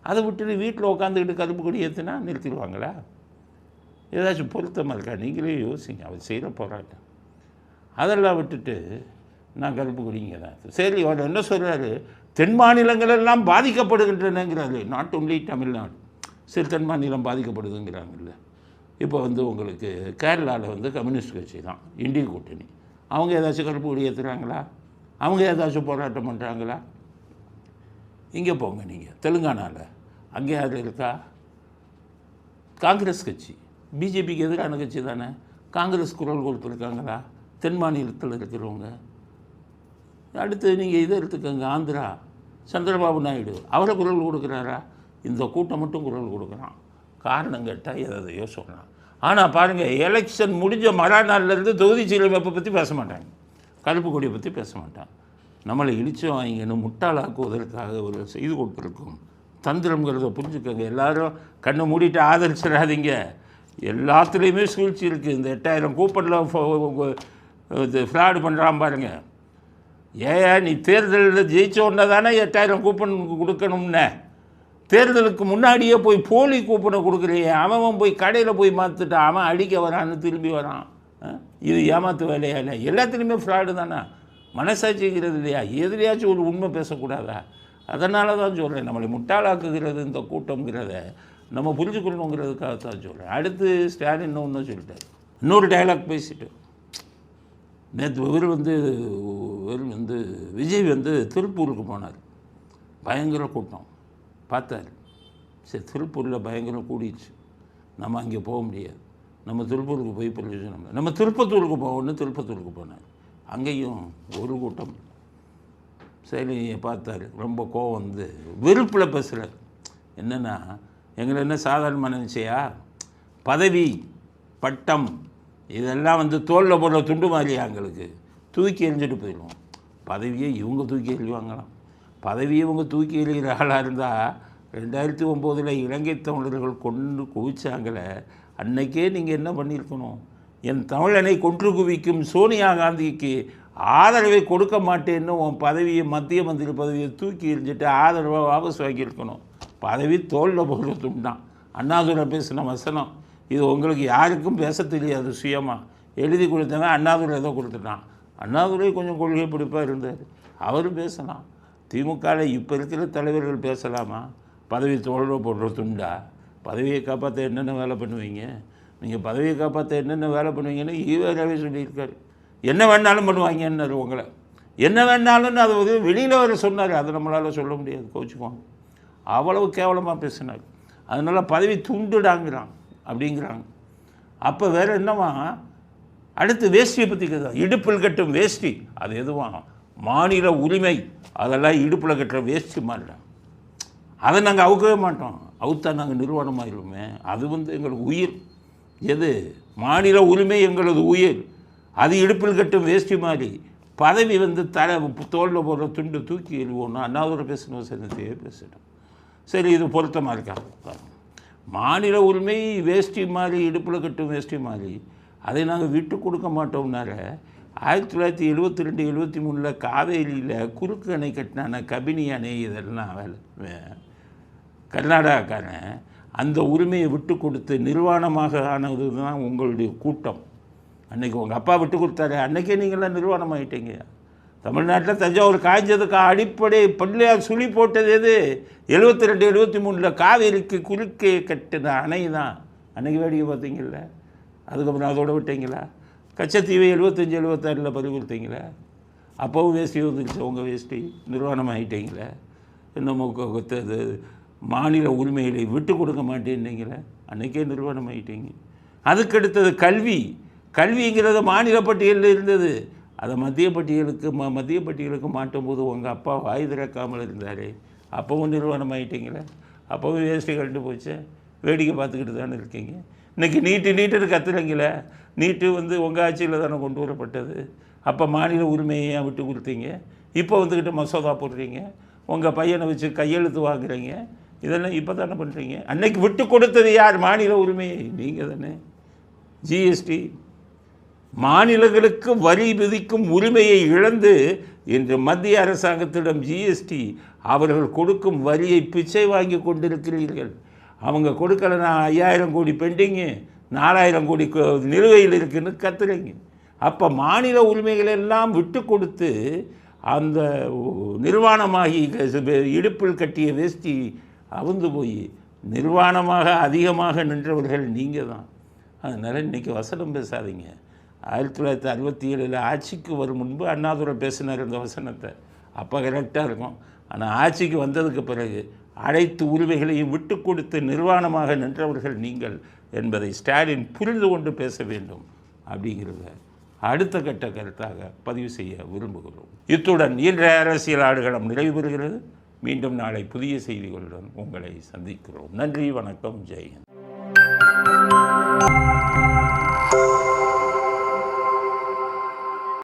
அதை விட்டுட்டு வீட்டில் உட்காந்துக்கிட்டு கருப்பு கொடி ஏற்றுனா நிறுத்திடுவாங்களா? ஏதாச்சும் பொருத்தமாக இருக்கா? நீங்களே யோசிங்க. அவர் செய்கிற போராட்டம் அதெல்லாம் விட்டுட்டு நான் கருப்பு கொடிங்க தான். சரி, அவர் என்ன சொல்கிறாரு, தென் மாநிலங்களெல்லாம் பாதிக்கப்படுகின்றனங்கிறாரு. நாட் ஒன்லி தமிழ்நாடு, சரி தென் மாநிலம் பாதிக்கப்படுதுங்கிறாங்கல்ல. இப்போ வந்து உங்களுக்கு கேரளாவில் வந்து கம்யூனிஸ்ட் கட்சி தான், இந்திய கூட்டணி, அவங்க ஏதாச்சும் கருப்பு கொடி ஏற்றுறாங்களா? அவங்க ஏதாச்சும் போராட்டம் பண்ணுறாங்களா? இங்கே போங்க நீங்கள் தெலுங்கானாவில், அங்கே யார் இருக்கா? காங்கிரஸ் கட்சி பிஜேபிக்கு எதிரான கட்சி தானே, காங்கிரஸ் குரல் கொடுத்துருக்காங்களா? தென் மாநிலத்தில் இருக்கிறவங்க. அடுத்து நீங்கள் இதை எடுத்துக்கோங்க, ஆந்திரா சந்திரபாபு நாயுடு, அவரை குரல் கொடுக்குறாரா? இந்த கூட்டம் மட்டும் குரல் கொடுக்குறான். காரணம் கேட்டால் எதையோ சொல்கிறான். ஆனால் பாருங்கள், எலெக்ஷன் முடிஞ்ச மறுநாள்லேருந்து தொகுதி சீரமைப்பை பற்றி பேச மாட்டாங்க, கருப்பு கொடியை பற்றி பேச மாட்டான். நம்மளை இழிச்சு வாங்கின்னு முட்டாளாக்குவதற்காக ஒரு செய்து கொடுத்துருக்கோம். தந்திரங்கிறத புரிஞ்சுக்கோங்க. எல்லோரும் கண்ணை மூடிட்டு ஆதரிச்சிடாதீங்க. எல்லாத்துலேயுமே சூழ்ச்சி இருக்குது. இந்த 8000 கூப்பனில் இது ஃப்ராடு பண்ணுறான் பாருங்கள். ஏன் நீ தேர்தலில் ஜெயிச்ச உடனே தானே 8000 கூப்பன் கொடுக்கணும்னே, தேர்தலுக்கு முன்னாடியே போய் போலி கூப்பனை கொடுக்குறியே, அவன் போய் கடையில் போய் மாற்றிட்டான், அவன் அடிக்க வரான்னு திரும்பி வரான். இது ஏமாத்து வேலையா? இல்லை, எல்லாத்துலேயுமே ஃப்ராடு தானே. மனசாட்சிங்கிறது இல்லையா? எதிரியாச்சும் ஒரு உண்மை பேசக்கூடாதா? அதனால தான் சொல்கிறேன், நம்மளை முட்டாளாக்குகிறது இந்த கூட்டங்கிறத நம்ம புரிஞ்சுக்கணுங்கிறதுக்காக தான் சொல்கிறேன். அடுத்து ஸ்டாலின் ஒன்று சொல்லிட்டார், இன்னொரு டைலாக் பேசிட்டு. நேற்று இவர் வந்து விஜய் வந்து திருப்பூருக்கு போனார், பயங்கர கூட்டம் பார்த்தார். சரி, திருப்பூரில் பயங்கரம் கூடிடுச்சு, நம்ம அங்கே போக முடியாது, நம்ம திருப்பூருக்கு போய் பிரயோஜனம் இல்லை, நம்ம திருப்பத்தூருக்கு போகணும்னு திருப்பத்தூருக்கு போனார். அங்கேயும் ஒரு கூட்டம். சரி பார்த்தாரு, ரொம்ப கோவம் வந்து வெறுப்பில் பேசுகிறார். என்னென்னா, எங்களை என்ன சாதாரணமாக நினச்சியா, பதவி பட்டம் இதெல்லாம் வந்து தோளில் போடுற துண்டு மாதிரியா, எங்களுக்கு தூக்கி எறிஞ்சிட்டு போயிடுவோம். பதவியை இவங்க தூக்கி எறிவாங்களாம். பதவியை இவங்க தூக்கி எறிகிற ஆளாக இருந்தால் 2009 இலங்கை தமிழர்கள் கொண்டு குவிச்சாங்களே, அன்னைக்கே நீங்கள் என்ன பண்ணியிருக்கணும்? என் தமிழனை கொன்று குவிக்கும் சோனியா காந்திக்கு ஆதரவை கொடுக்க மாட்டேன்னு உன் பதவியை, மத்திய மந்திரி பதவியை தூக்கி எறிஞ்சிட்டு ஆதரவை வாபஸ் வாங்கியிருக்கணும். பதவி தோளில் போடுற துண்டான். அண்ணாதுரை பேசின வசனம் இது உங்களுக்கு யாருக்கும் பேச தெரியாது. சுயமாக எழுதி கொடுத்தவன் அண்ணாதுரை ஏதோ கொடுத்துட்டான். அண்ணாதுரை கொஞ்சம் கொள்கை பிடிப்பாக இருந்தார், அவரும் பேசலாம். திமுகவில் இப்போ இருக்கிற தலைவர்கள் பேசலாமா? பதவி தோளில் போடுற துண்டா? பதவியை காப்பாற்ற என்னென்ன வேலை பண்ணுவீங்க நீங்கள்? பதவியை காப்பாற்ற என்னென்ன வேலை பண்ணுவீங்கன்னு ஈவேராவே சொல்லியிருக்காரு. என்ன வேணாலும் பண்ணுவாங்கன்னாரு உங்களை. என்ன வேணாலும்னு அதை வந்து வெளியில் வர சொன்னார். அதை நம்மளால் சொல்ல முடியாது, கோச்சுக்குவாங்க. அவ்வளவு கேவலமாக பேசினார். அதனால் பதவி துண்டுடாங்கிறான் அப்படிங்கிறாங்க. அப்போ வேறு என்னவா? அடுத்து வேஷ்டியை பற்றி கேட்குறோம். இடுப்பில் கட்டும் வேஷ்டி அது எதுவா? மாநில உரிமை. அதெல்லாம் இடுப்பில் கட்டுற வேஷ்டி மாதிரிதான். அதை நாங்கள் அவுக்கவே மாட்டோம். அவுத்தா நாங்கள் நிறுவனமாயிருவோமே. அது வந்து எங்களுக்கு உயிர். எது? மாநில உரிமை எங்களது உயிர். அது இடுப்பில் கட்டும் வேஷ்டி மாதிரி. பதவி வந்து தோளில் போடுற துண்டு தூக்கி எழுவோன்னா அண்ணாதுரை பேசணும், சரி பேசணும். சரி, இது பொருத்தமாக இருக்கா? மாநில உரிமை வேஷ்டி மாதிரி, இடுப்பில் கட்டும் வேஷ்டி மாதிரி, அதை நாங்கள் விட்டு கொடுக்க மாட்டோம்னால 1972 73 காவேரியில் குறுக்கு அணை கட்டினான கபினி அணை இதெல்லாம் கர்நாடகாக்காரன் அந்த உரிமையை விட்டு கொடுத்து நிர்வாணமாக ஆனது தான் உங்களுடைய கூட்டம். அன்றைக்கி உங்கள் அப்பா விட்டு கொடுத்தாரு, அன்றைக்கே நீங்களாம் நிர்வாணம் ஆகிட்டீங்க. தமிழ்நாட்டில் தஞ்சாவூர் காய்ஞ்சதுக்கு அடிப்படை பிள்ளையார் சுழி போட்டது எது? 72 73 காவேரிக்கு குறுக்கே கட்டின அணை தான். அன்றைக்கி வேடிக்கை பார்த்தீங்கள? அதுக்கப்புறம் அதோடு விட்டீங்களா? கச்சத்தீவை 75 76 பதிவு கொடுத்தீங்களே. அப்போவும் வேஷ்டி வந்துருச்சு உங்கள் வேஷ்டி. நிர்வாணம் ஆகிட்டீங்களே. இன்னும் மாநில உரிமைகளை விட்டு கொடுக்க மாட்டேன்னீங்களே. அன்றைக்கே நிர்வாணம் ஆகிட்டீங்க. அதுக்கடுத்தது கல்வி. கல்விங்கிறது மாநில பட்டியலில் இருந்தது. அதை மத்திய பட்டியலுக்கு மாட்டும் போது உங்கள் அப்பா வாய் திறக்காமல் இருந்தார். அப்போவும் நிர்வாணம் ஆகிட்டீங்களே. அப்போவும் வேஷ்டி கண்டு போச்சு. வேடிக்கை பார்த்துக்கிட்டு தானே இருக்கீங்க. இன்றைக்கி நீட்டுன்னு கத்துறீங்களே. நீட்டு வந்து உங்கள் ஆட்சியில் தானே கொண்டு வரப்பட்டது. அப்போ மாநில உரிமையை விட்டு கொடுத்தீங்க. இப்போ வந்துக்கிட்டு மசோதா போடுறீங்க. உங்கள் பையனை வச்சு கையெழுத்து வாங்குறீங்க. இதெல்லாம் இப்போ தானே பண்ணுறீங்க. அன்னைக்கு விட்டு கொடுத்தது யார்? மாநில உரிமையை நீங்கள் தானே. ஜிஎஸ்டி மாநிலங்களுக்கு வரி விதிக்கும் உரிமையை இழந்து இன்று மத்திய அரசாங்கத்திடம் ஜிஎஸ்டி அவர்கள் கொடுக்கும் வரியை பிச்சை வாங்கி கொண்டிருக்கிறீர்கள். அவங்க கொடுக்கலன்னா 5000 கோடி பெண்டிங்கு, 4000 கோடி நிலுவையில் இருக்குன்னு கத்துறீங்க. அப்போ மாநில உரிமைகளெல்லாம் விட்டு கொடுத்து அந்த நிர்வாணமாகி இடுப்பில் கட்டிய வேஷ்டி அவுந்து போய் நிர்வாணமாக அதிகமாக நின்றவர்கள் நீங்கள் தான். அதனால் இன்றைக்கி வசனம் பேசாதீங்க. 1967 ஆட்சிக்கு வரும் முன்பு அண்ணாதுரை பேசினார் இந்த வசனத்தை. அப்போ கரெக்டாக இருக்கும். ஆனால் ஆட்சிக்கு வந்ததுக்கு பிறகு அனைத்து உரிமைகளையும் விட்டு கொடுத்து நிர்வாணமாக நின்றவர்கள் நீங்கள் என்பதை ஸ்டாலின் புரிந்து கொண்டு பேச வேண்டும் அப்படிங்கிறத அடுத்த கட்ட கருத்தாக பதிவு செய்ய விரும்புகிறோம். இத்துடன் இன்றைய அரசியல் ஆடுகளம் நிறைவு பெறுகிறது. மீண்டும் நாளை புதிய செய்திகளுடன் உங்களை சந்திக்கிறோம். நன்றி, வணக்கம், ஜெய் ஹிந்த்.